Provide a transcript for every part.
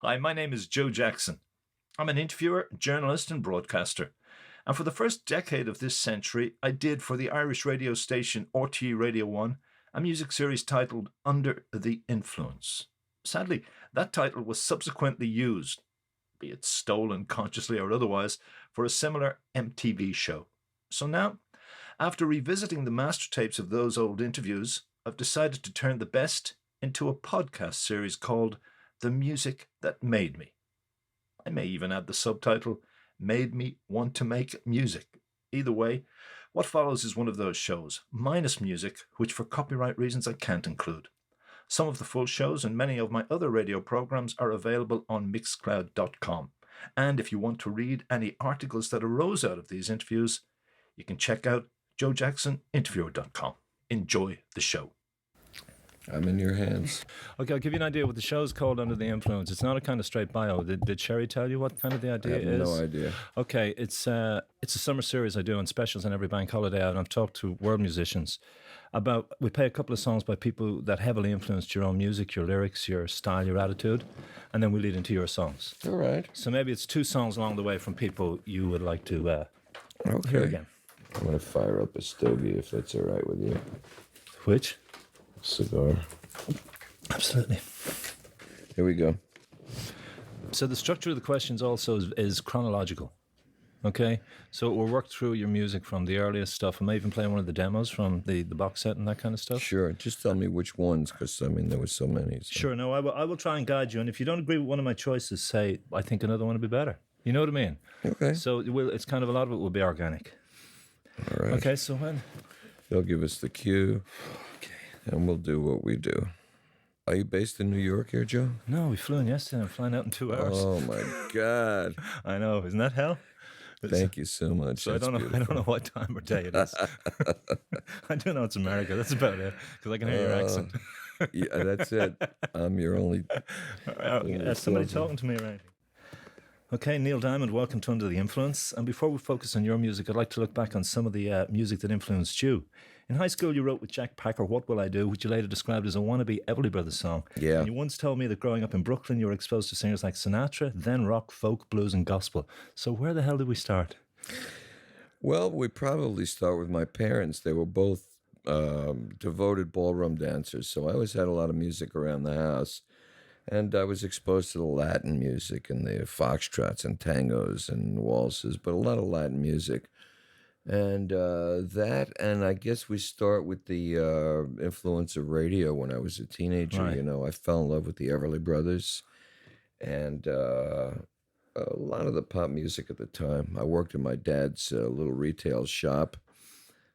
Hi, my name is Joe Jackson. I'm an interviewer, journalist, and broadcaster. And for the first decade of this century, I did for the Irish radio station RTE Radio 1 a music series titled Under the Influence. Sadly, that title was subsequently used, be it stolen consciously or otherwise, for a similar MTV show. So now, after revisiting the master tapes of those old interviews, I've decided to turn the best into a podcast series called The Music That Made Me. I may even add the subtitle, Made Me Want to Make Music. Either way, what follows is one of those shows, minus music, which for copyright reasons I can't include. Some of the full shows and many of my other radio programs are available on mixcloud.com. And if you want to read any articles that arose out of these interviews, you can check out joejacksoninterviewer.com. Enjoy the show. I'm in your hands. Okay, I'll give you an idea what the show's called, Under the Influence. It's not a kind of straight bio. Did Sherry tell you what kind of the idea I have is? no idea. Okay, it's a summer series I do on specials on every bank holiday out, and I've talked to world musicians about, we play a couple of songs by people that heavily influenced your own music, your lyrics, your style, your attitude, and then we lead into your songs. All right. So maybe it's 2 songs along the way from people you would like to hear again. I'm going to fire up a stogie if that's all right with you. Which? Cigar. Absolutely. Here we go. So the structure of the questions also is chronological. Okay? So we'll work through your music from the earliest stuff. I may even play one of the demos from the box set and that kind of stuff. Sure. Just tell me which ones, because, there were so many. So. Sure. No, I will try and guide you. And if you don't agree with one of my choices, say, I think another one would be better. You know what I mean? Okay. So it's kind of, a lot of it will be organic. All right. Okay, so when? They'll give us the cue. Okay. And we'll do what we do. Are you based in New York here, Joe? No, we flew in yesterday. I'm flying out in 2 hours. Oh, my God. I know. Isn't that hell? Thank you so much. So I don't know what time or day it is. I do know it's America. That's about it, because I can hear your accent. Yeah, that's it. I'm your only... somebody talking to me around here. Okay, Neill Diamond, welcome to Under the Influence. And before we focus on your music, I'd like to look back on some of the music that influenced you. In high school, you wrote with Jack Packer, What Will I Do?, which you later described as a wannabe Everly Brothers song. Yeah. And you once told me that growing up in Brooklyn, you were exposed to singers like Sinatra, then rock, folk, blues, and gospel. So where the hell did we start? Well, we probably start with my parents. They were both devoted ballroom dancers, so I always had a lot of music around the house. And I was exposed to the Latin music and the foxtrots and tangos and waltzes, but a lot of Latin music. And and I guess we start with the influence of radio when I was a teenager. Right. I fell in love with the Everly Brothers and a lot of the pop music at the time. I worked in my dad's little retail shop,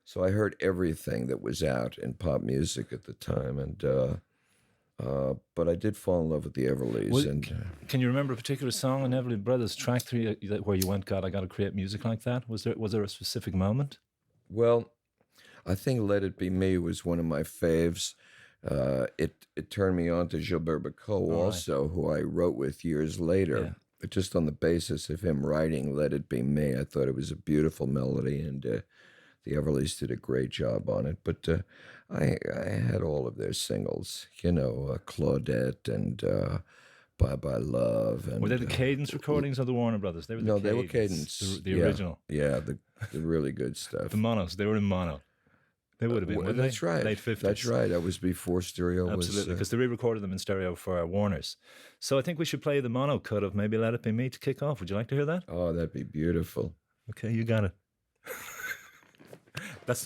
so I heard everything that was out in pop music at the time. And but I did fall in love with the Everlys. Can you remember a particular song on Everly Brothers track 3 where you went, God, I got to create music like that? Was there a specific moment? Well, I think Let It Be Me was one of my faves. It turned me on to Gilbert Bécaud also, who I wrote with years later. Yeah. But just on the basis of him writing Let It Be Me, I thought it was a beautiful melody, and the Everlys did a great job on it. But I had all of their singles, Claudette and Bye Bye Love. And, were they the Cadence recordings of the Warner Brothers? They were they were Cadence. The original. Yeah, the really good stuff. The monos. They were in mono. They would have been, wouldn't that's they? right. Late 50s. That's right. That was before stereo was... Absolutely, because they re-recorded them in stereo for Warner's. So I think we should play the mono cut of maybe Let It Be Me to kick off. Would you like to hear that? Oh, that'd be beautiful. Okay, you got it.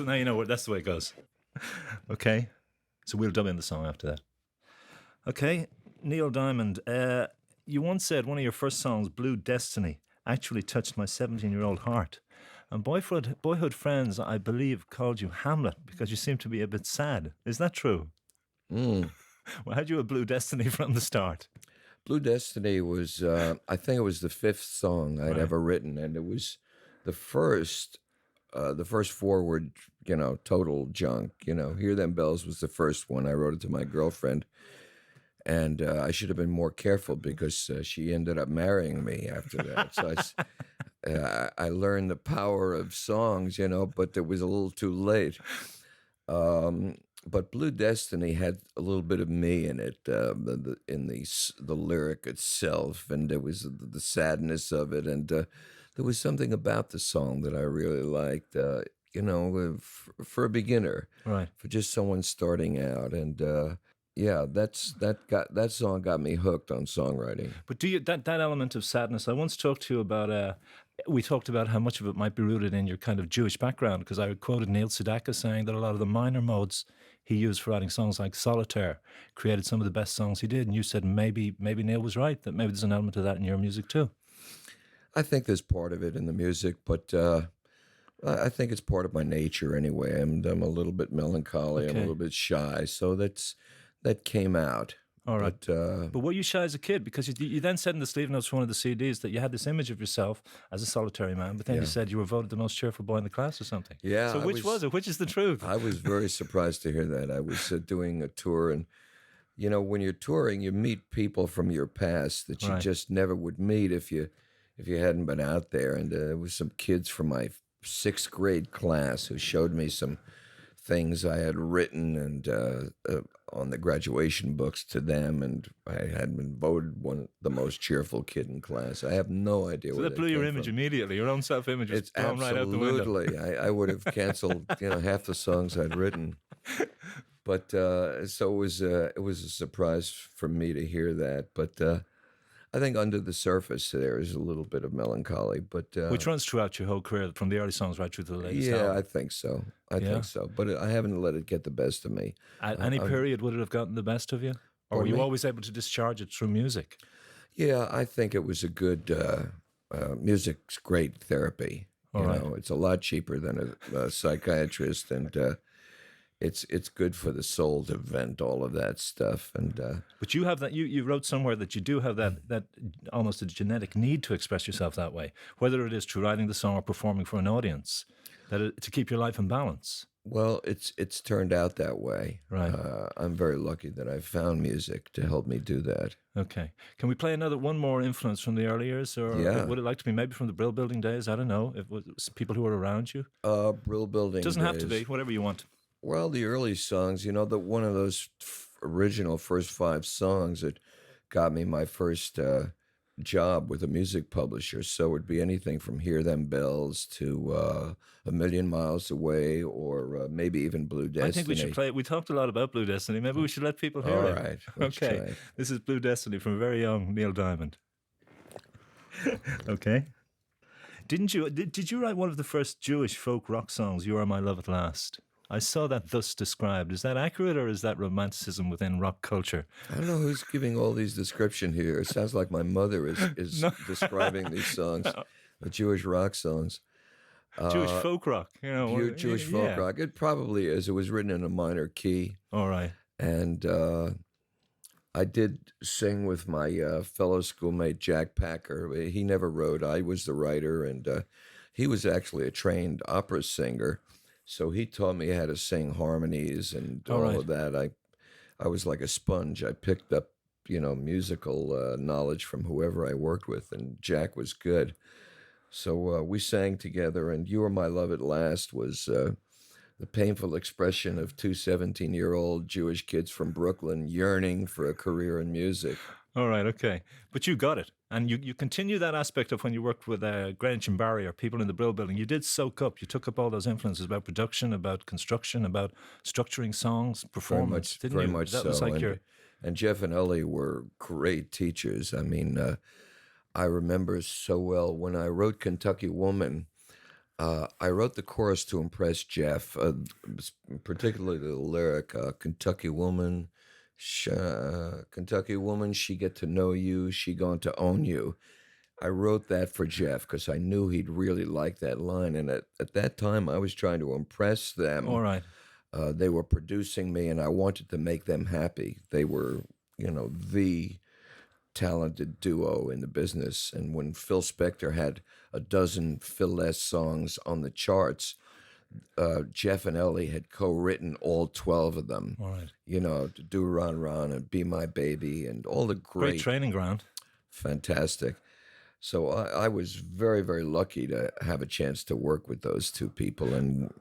Now you know that's the way it goes. Okay, so we'll dub in the song after that. Okay, Neill Diamond, you once said one of your first songs, Blue Destiny, actually touched my 17-year-old heart. And boyhood friends, I believe, called you Hamlet because you seem to be a bit sad. Is that true? Mm. Well, had you a Blue Destiny from the start? Blue Destiny was, I think it was the 5th song I'd ever written, and it was the first forward, total junk. Hear Them Bells was the first one. I wrote it to my girlfriend, and I should have been more careful because she ended up marrying me after that. So I learned the power of songs, but it was a little too late. but Blue Destiny had a little bit of me in it, in the lyric itself, and there was the sadness of it, and there was something about the song that I really liked. For a beginner, Right. for just someone starting out, and yeah, that song got me hooked on songwriting. But do you that element of sadness? I once talked to you about. We talked about how much of it might be rooted in your kind of Jewish background, because I quoted Neill Sedaka saying that a lot of the minor modes he used for writing songs like Solitaire created some of the best songs he did, and you said maybe Neill was right, that maybe there's an element of that in your music too. I think there's part of it in the music, but I think it's part of my nature anyway. I'm a little bit melancholy. I'm a Okay. little bit shy, so that came out. All right. But But were you shy as a kid? Because you then said in the sleeve notes for one of the CDs that you had this image of yourself as a solitary man, but then you Yeah. said you were voted the most cheerful boy in the class or something. Yeah, So which was it? Which is the truth? I was very surprised to hear that. I was doing a tour, and when you're touring, you meet people from your past that you Right. just never would meet if you hadn't been out there. And there was some kids from my sixth grade class who showed me some things I had written and on the graduation books to them, and I had been voted the most cheerful kid in class. I have no idea So where that blew your came image from. immediately. Your own self-image was It's thrown right out the window. absolutely. I would have canceled, half the songs I'd written. But so it was a surprise for me to hear that. But I think under the surface there is a little bit of melancholy. But Which runs throughout your whole career, from the early songs right through to the latest yeah, album. I think so. I Yeah. think so. But I haven't let it get the best of me. At any I'm- period, would it have gotten the best of you? Or were Pardon you me? always able to discharge it through music? Yeah, I think it was a good. Music's great therapy. All right. It's a lot cheaper than a psychiatrist, and it's good for the soul to vent all of that stuff. And But you have that. You wrote somewhere that you do have that almost a genetic need to express yourself that way, whether it is through writing the song or performing for an audience, to keep your life in balance. well, it's turned out that way. Right. I'm very lucky that I found music to help me do that. Okay. Can we play one more influence from the early years, or Yeah. would it like to be maybe from the Brill Building days? I don't know. If it was people who were around you, Brill Building. it doesn't have to be. days. Whatever you want. Well, the early songs, one of those original first 5 songs that got me my first job with a music publisher. So it would be anything from Hear Them Bells to A Million Miles Away, or maybe even Blue Destiny. I think we should play it. We talked a lot about Blue Destiny. Maybe we should let people hear All it. right, let's Okay. try it. This is Blue Destiny from a very young Neil Diamond. Okay. Did you write one of the first Jewish folk rock songs, You Are My Love at Last? I saw that thus described. Is that accurate, or is that romanticism within rock culture? I don't know who's giving all these description here. It sounds like my mother is describing these songs, the Jewish rock songs. Jewish folk rock, Jewish folk yeah. rock. It probably is. It was written in a minor key. All right. And I did sing with my fellow schoolmate Jack Packer. He never wrote. I was the writer, and he was actually a trained opera singer. So he taught me how to sing harmonies and All all right. of that. I was like a sponge. I picked up, musical knowledge from whoever I worked with, and Jack was good. So we sang together, and You Are My Love at Last was the painful expression of two 17-year-old Jewish kids from Brooklyn yearning for a career in music. All right, okay. But you got it. And you continue that aspect of when you worked with Greenwich and Barry or people in the Brill Building. You did soak up, you took up all those influences about production, about construction, about structuring songs, performance. Didn't very you? much That so. was like And Jeff and Ellie were great teachers. I mean, I remember so well when I wrote Kentucky Woman. I wrote the chorus to impress Jeff, particularly the lyric, Kentucky woman, Kentucky woman, she get to know you, she going to own you. I wrote that for Jeff because I knew he'd really like that line. And at that time, I was trying to impress them. all right. They were producing me, and I wanted to make them happy. They were, the talented duo in the business. And when Phil Spector had a dozen Phil Les songs on the charts, Jeff and Ellie had co-written all 12 of them. All right. Do Ron Ron and Be My Baby and all the Great training ground. fantastic. So I was very, very lucky to have a chance to work with those two people, and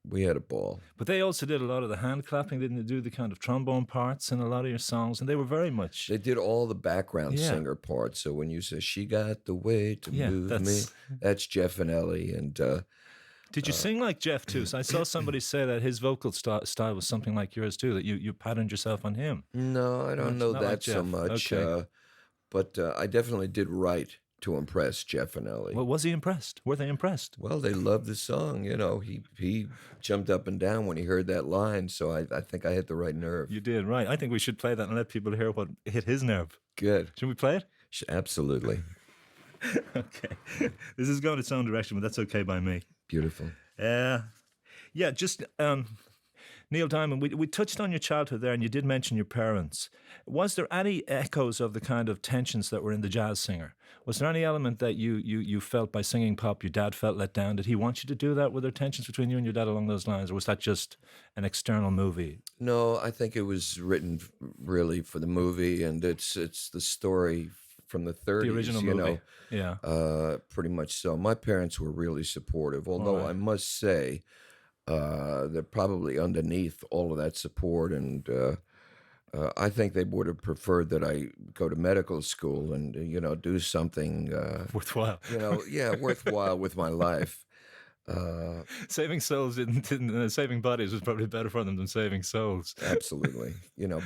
we had a ball. But they also did a lot of the hand clapping, didn't they? Do the kind of trombone parts in a lot of your songs, and they were very much. They did all the background Yeah. singer parts. So when you say "She got the way to Yeah, move me," that's- that's Jeff and Ellie. And Did you sing like Jeff too? So I saw somebody say that his vocal style was something like yours too. That you patterned yourself on him. no, I don't know Not like that so Jeff. much. Okay. But I definitely did write to impress Jeff and Ellie. Well, was he impressed? Were they impressed? Well, they loved the song. You know, he jumped up and down when he heard that line. So I think I hit the right nerve. You did, right. I think we should play that and let people hear what hit his nerve. Good. Should we play it? Absolutely. Okay. This is going its own direction, but that's okay by me. Beautiful. Yeah, just Neil Diamond, we touched on your childhood there, and you did mention your parents. Was there any echoes of the kind of tensions that were in the jazz singer? Was there any element that you felt by singing pop your dad felt let down? Did he want you to do that? Were there tensions between you and your dad along those lines, or was that just an external movie? No, I think it was written really for the movie, and it's the story from the 30s. The original you movie. know, Yeah. pretty much so. My parents were really supportive, although right. I must say they're probably underneath all of that support, and I think they would have preferred that I go to medical school and do something Worthwhile. worthwhile with my life. Saving souls didn't saving bodies was probably better for them than saving souls. Absolutely,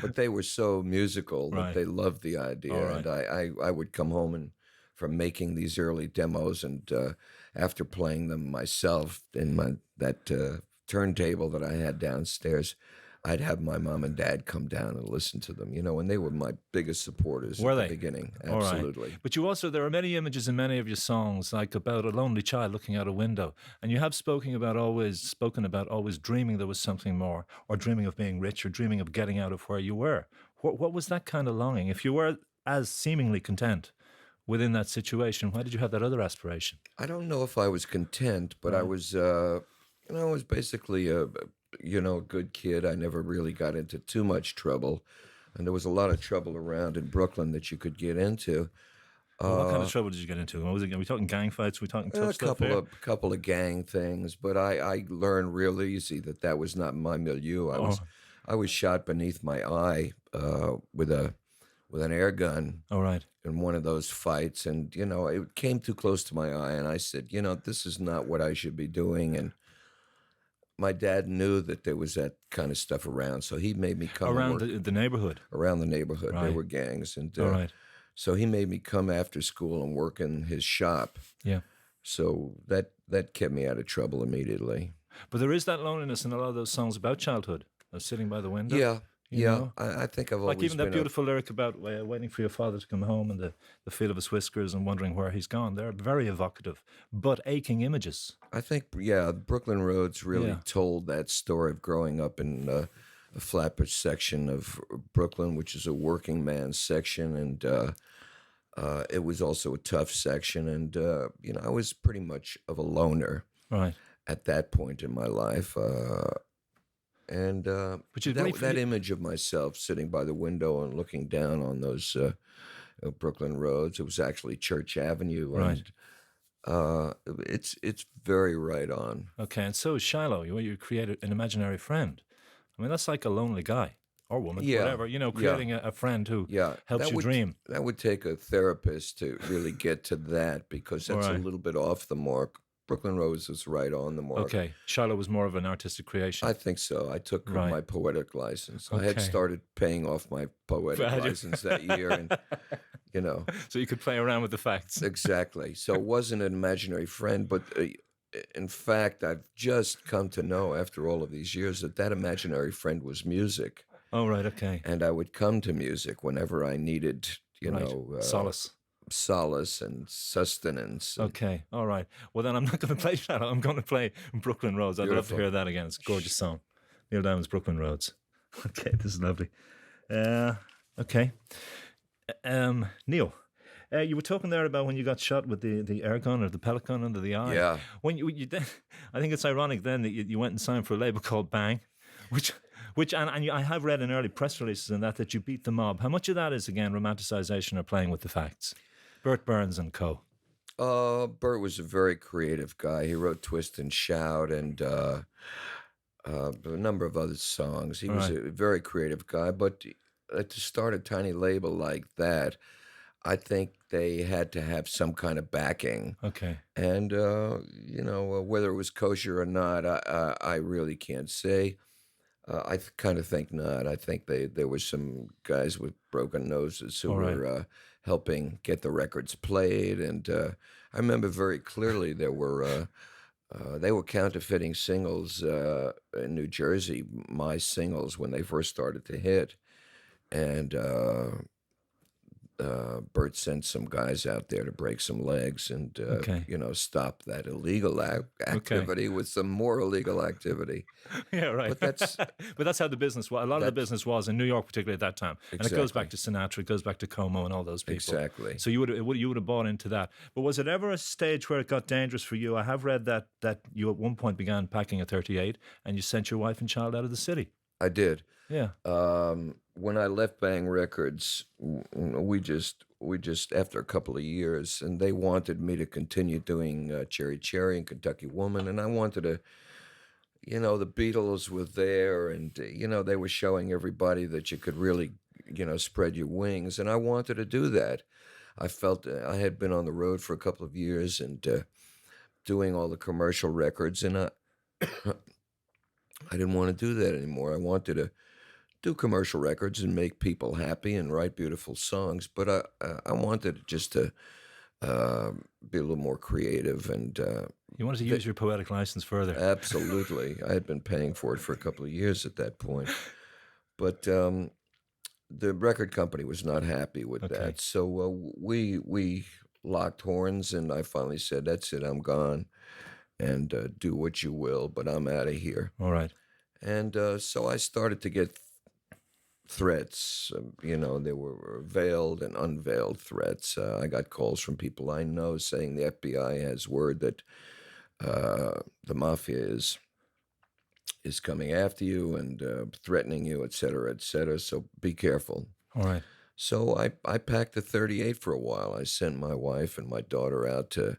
but they were so musical that Right. they loved the idea, All right. and I would come home and from making these early demos, and after playing them myself in that turntable that I had downstairs, I'd have my mom and dad come down and listen to them, and they were my biggest supporters Were at they? the beginning. All right. Absolutely. But there are many images in many of your songs, like about a lonely child looking out a window. And you have spoken about always dreaming there was something more, or dreaming of being rich, or dreaming of getting out of where you were. What was that kind of longing? If you were as seemingly content within that situation, why did you have that other aspiration? I don't know if I was content, but I Right. was, I was basically a good kid. I never really got into too much trouble, and there was a lot of trouble around in Brooklyn that you could get into. Well, what kind of trouble did you get into? What was it? Are we talking gang fights? Are we talking tough A stuff here? couple of gang things, but I learned real easy that was not my milieu. I was shot beneath my eye with an air gun All right. in one of those fights, and it came too close to my eye, and I said, this is not what I should be doing. And my dad knew that there was that kind of stuff around, so he made me come and Around work the neighborhood. around the neighborhood. There Right. were gangs, and All right. so he made me come after school and work in his shop. Yeah. So that kept me out of trouble immediately. But there is that loneliness in a lot of those songs about childhood, sitting by the window. Yeah, You yeah. know? I think I've Like always even that been beautiful lyric about waiting for your father to come home and the feel of his whiskers and wondering where he's gone. They're very evocative, but aching images. I think, Brooklyn Roads really Yeah. told that story of growing up in a Flatbush section of Brooklyn, which is a working man's section, and it was also a tough section. And I was pretty much of a loner Right. at that point in my life. And But you'd that, wait for that the- image of myself sitting by the window and looking down on those Brooklyn roads, it was actually Church Avenue. Right. And it's very right on. Okay, and so is Shiloh. You created an imaginary friend. I mean, that's like a lonely guy or woman, Yeah, whatever. Creating a friend who helps that you would, dream. That would take a therapist to really get to that, because that's Right. a little bit off the mark. Brooklyn Roads is right on the mark. Okay, Shiloh was more of an artistic creation. I think so. I took Right. my poetic license. I had Okay. started paying off my poetic Had you? license that year, and So you could play around with the facts. exactly. So it wasn't an imaginary friend, but in fact, I've just come to know after all of these years that imaginary friend was music, Oh, right, okay. and I would come to music whenever I needed, Right. Solace. and sustenance. and- Okay, all right. Well, then I'm not going to play Shadow. I'm going to play Brooklyn Roads. I'd love to Beautiful. hear that again. It's a gorgeous song. Neil Diamond's Brooklyn Roads. Okay, this is lovely. Okay. Neil, you were talking there about when you got shot with the air gun or the pellet gun under the eye. Yeah. When you then, I think it's ironic then that you went and signed for a label called Bang, which I have read in early press releases and that you beat the mob. How much of that is, again, romanticization or playing with the facts? Burt Burns and co. Burt was a very creative guy. He wrote Twist and Shout, and a number of other songs. He All was right. a very creative guy, but to start a tiny label like that, I think they had to have some kind of backing. Okay. And, whether it was kosher or not, I really can't say. I kind of think not. I think there were some guys with broken noses who All right. were helping get the records played. And I remember very clearly they were counterfeiting singles in New Jersey, my singles, when they first started to hit. And Bert sent some guys out there to break some legs and, Okay. stop that illegal activity with some more illegal activity. Yeah, right. But that's but that's how the business was. A lot of the business was in New York, particularly at that time, and it goes back to Sinatra, it goes back to Como, and all those people. Exactly. So you would have bought into that. But was it ever a stage where it got dangerous for you? I have read that you at one point began packing a 38, and you sent your wife and child out of the city. I did. Yeah. When I left Bang Records, we just after a couple of years, and they wanted me to continue doing Cherry Cherry and Kentucky Woman, and I wanted to, the Beatles were there, and they were showing everybody that you could really, spread your wings, and I wanted to do that. I felt I had been on the road for a couple of years and doing all the commercial records, and I didn't want to do that anymore. I wanted to do commercial records and make people happy and write beautiful songs, but I wanted just to be a little more creative. And you wanted to use your poetic license further. Absolutely. I had been paying for it for a couple of years at that point. But the record company was not happy with that. So we locked horns, and I finally said, that's it, I'm gone. And do what you will, but I'm out of here. All right. And so I started to get threats. There were veiled and unveiled threats. I got calls from people I know saying the FBI has word that the Mafia is coming after you and threatening you, et cetera, et cetera. So be careful. All right. So I packed a 38 for a while. I sent my wife and my daughter out to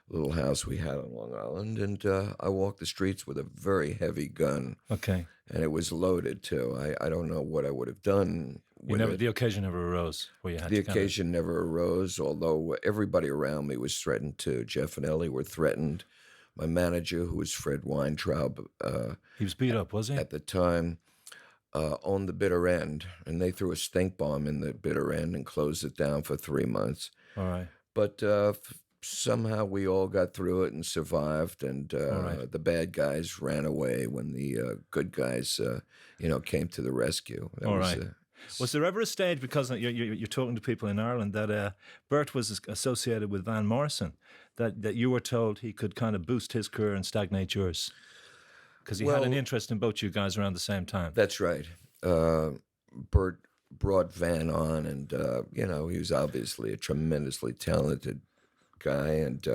little house we had on Long Island, and I walked the streets with a very heavy gun. Okay. And it was loaded too. I don't know what I would have done. The occasion never arose where you had the to occasion never arose, although everybody around me was threatened too. Jeff and Ellie were threatened. My manager, who was Fred Weintraub, he was beat up, was he? At the time, owned the bitter end, and they threw a stink bomb in the bitter end and closed it down for 3 months. All right. But somehow we all got through it and survived, and the bad guys ran away when the good guys, came to the rescue. Was there ever a stage, because you're talking to people in Ireland, that Bert was associated with Van Morrison, that you were told he could kind of boost his career and stagnate yours? Because he had an interest in both you guys around the same time. That's right. Bert brought Van on, and, he was obviously a tremendously talented guy, and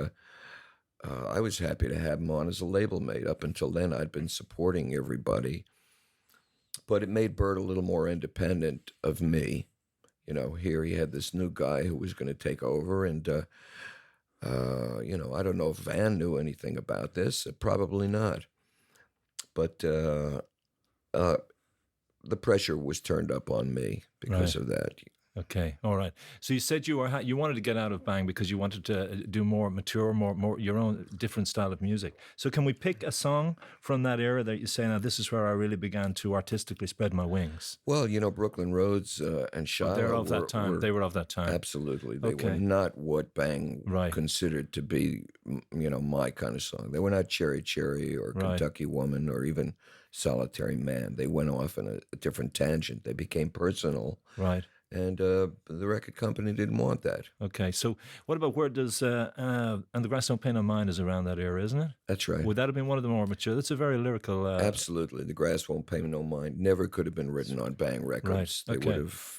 I was happy to have him on as a label mate. Up until then, I'd been supporting everybody, but it made Bert a little more independent of me. Here he had this new guy who was going to take over, and I don't know if Van knew anything about this. Probably not, but the pressure was turned up on me because of that. Okay, all right. So you said you wanted to get out of Bang because you wanted to do more mature, more your own different style of music. So can we pick a song from that era that you say, now this is where I really began to artistically spread my wings? Well, Brooklyn Roads and Shiloh they're of that time. They were of that time. Absolutely. They were not what Bang considered to be, my kind of song. They were not Cherry Cherry or Kentucky Woman or even Solitary Man. They went off in a different tangent. They became personal. Right. And the record company didn't want that. Okay, so what about where does And the Grass Don't Pay No Mind is around that era, isn't it? That's right. Would that have been one of the more mature? That's a very lyrical... Absolutely. The Grass Won't Pay No Mind never could have been written on Bang Records. Right. They would have,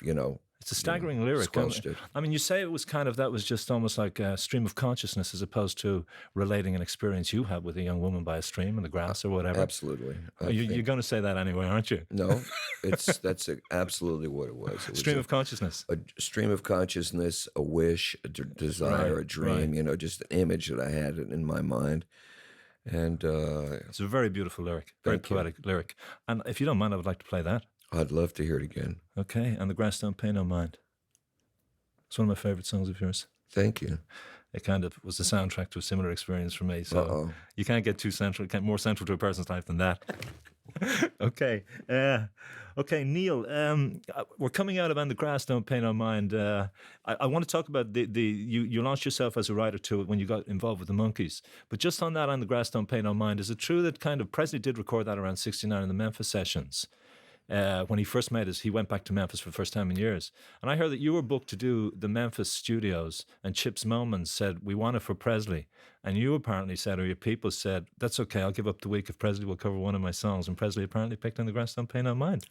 It's a staggering lyric. Squelched it. I mean, you say it was that was just almost like a stream of consciousness as opposed to relating an experience you had with a young woman by a stream in the grass or whatever. Absolutely. You're going to say that anyway, aren't you? No, that's absolutely what it was. It was stream of consciousness. A stream of consciousness, a wish, a desire, a dream, just an image that I had in my mind. And It's a very beautiful lyric, very Thank you. poetic lyric. And if you don't mind, I would like to play that. I'd love to hear it again. Okay, and the grass don't pay no mind. It's one of my favorite songs of yours. Thank you. It kind of was the soundtrack to a similar experience for me. So Uh-oh. you can't get too central, more central to a person's life than that. Okay. Okay, Neill, we're coming out of And the Grass Don't Pay No Mind. I want to talk about you launched yourself as a writer to it when you got involved with the Monkees. But just on that And the Grass Don't Pay No Mind, is it true that kind of Presley did record that around 69 in the Memphis sessions? When he first made us, he went back to Memphis for the first time in years. And I heard that you were booked to do the Memphis studios, and Chips Moman said, we want it for Presley. And you apparently said, or your people said, that's okay, I'll give up the week if Presley will cover one of my songs. And Presley apparently picked On the Grass Don't Pay No Mind.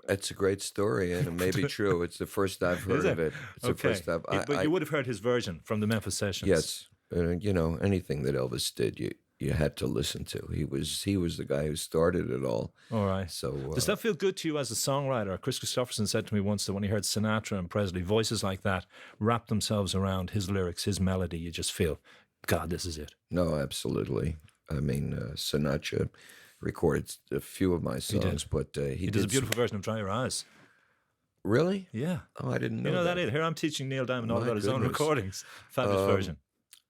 It's a great story, and it may be true. It's the first I've heard of it. It's the first I've. But you would have heard his version from the Memphis sessions. Yes, anything that Elvis did, you had to listen to. He was the guy who started it all. All right. So does that feel good to you as a songwriter? Chris Christopherson said to me once that when he heard Sinatra and Presley, voices like that wrap themselves around his lyrics, his melody, you just feel, God, this is it. No, absolutely. I mean, Sinatra recorded a few of my songs, but he does a beautiful version of Dry Your Eyes. Really? Yeah. Oh, I didn't know. You know that either. Here I'm teaching Neil Diamond all My about his own goodness. recordings. Fabulous version.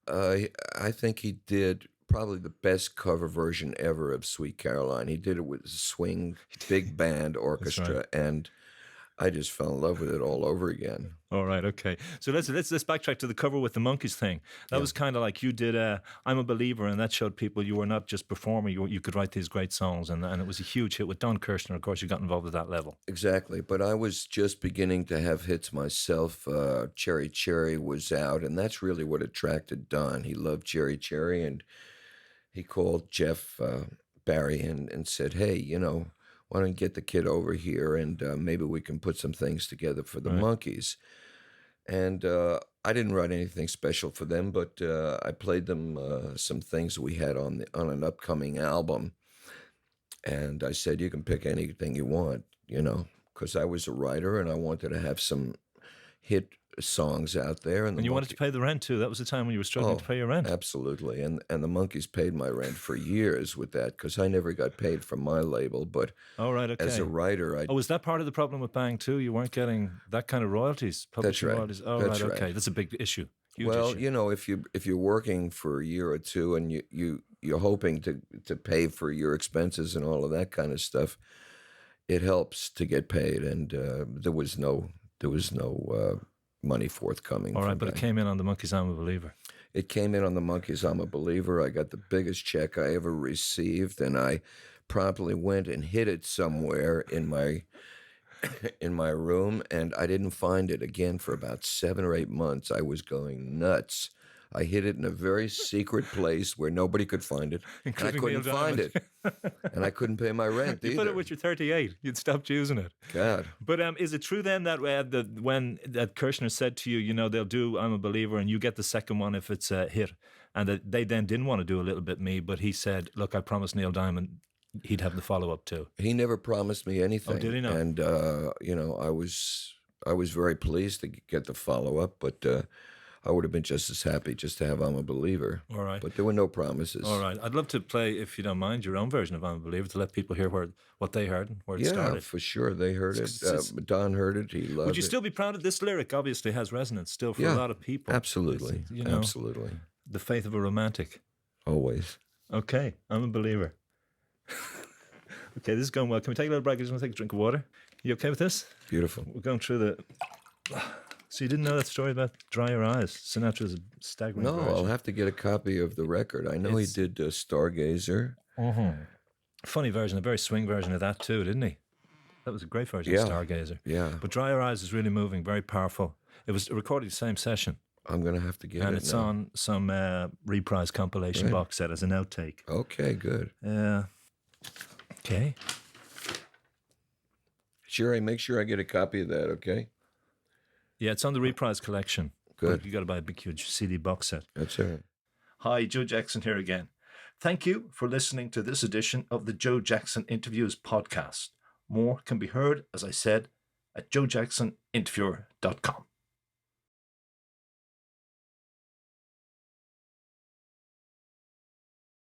I think he did probably the best cover version ever of Sweet Caroline. He did it with a swing big band orchestra, and I just fell in love with it all over again. All right, okay. So let's backtrack to the cover with the Monkees thing. That was kind of like you did I'm a Believer, and that showed people you were not just performing, you could write these great songs, and it was a huge hit with Don Kirshner. Of course, you got involved at that level. Exactly, but I was just beginning to have hits myself. Cherry Cherry was out, and that's really what attracted Don. He loved Cherry Cherry, and he called Jeff Barry and said, hey, why don't you get the kid over here, and maybe we can put some things together for the Monkees. And I didn't write anything special for them, but I played them some things we had on an upcoming album. And I said, you can pick anything you want, because I was a writer and I wanted to have some hit songs out there. And you wanted to pay the rent too. That was the time when you were struggling to pay your rent. Absolutely. And the Monkees paid my rent for years with that, because I never got paid from my label. But as a writer, was that part of the problem with Bang too? You weren't getting that kind of royalties, publishing royalties? Oh, That's right, right. okay. That's a big issue. Huge well, issue. if you're working for a year or two and you're hoping to pay for your expenses and all of that kind of stuff, it helps to get paid. And there was no money forthcoming. All right, but it came in on the Monkees' I'm a Believer. It came in on the Monkees' I'm a Believer. I got the biggest check I ever received, and I promptly went and hid it somewhere in my room, and I didn't find it again for about 7 or 8 months. I was going nuts. I hid it in a very secret place where nobody could find it. And I couldn't find it. And I couldn't pay my rent either. You put it with your 38. You'd stopped using it. God. But is it true then that when Kirshner said to you, they'll do I'm a Believer, and you get the second one if it's a hit, and that they then didn't want to do A Little Bit Me, but he said, look, I promised Neil Diamond he'd have the follow-up too. He never promised me anything. Oh, did he not? And, I was very pleased to get the follow-up, but I would have been just as happy just to have I'm a Believer. All right. But there were no promises. All right. I'd love to play, if you don't mind, your own version of I'm a Believer to let people hear what they heard and where it started. Yeah, for sure. They heard it. Don heard it. He loved it. Would you still be proud of this lyric? Obviously has resonance still for a lot of people. Absolutely. Absolutely. The faith of a romantic. Always. Okay. I'm a Believer. Okay, this is going well. Can we take a little break? I just want to take a drink of water. You okay with this? Beautiful. We're going through the... So you didn't know that story about Dry Your Eyes? Sinatra's a staggering version. No, I'll have to get a copy of the record. I know he did Stargazer. Funny version, a very swing version of that too, didn't he? That was a great version of Stargazer. Yeah. But Dry Your Eyes is really moving, very powerful. It was recorded the same session. I'm going to have to get it And it's now. on some reprise compilation box set as an outtake. Okay, good. Okay. Sherry, make sure I get a copy of that, okay? Yeah, it's on the reprise collection. Good. You got to buy a big, huge CD box set. That's all right. Hi, Joe Jackson here again. Thank you for listening to this edition of the Joe Jackson Interviews podcast. More can be heard, as I said, at joejacksoninterviewer.com.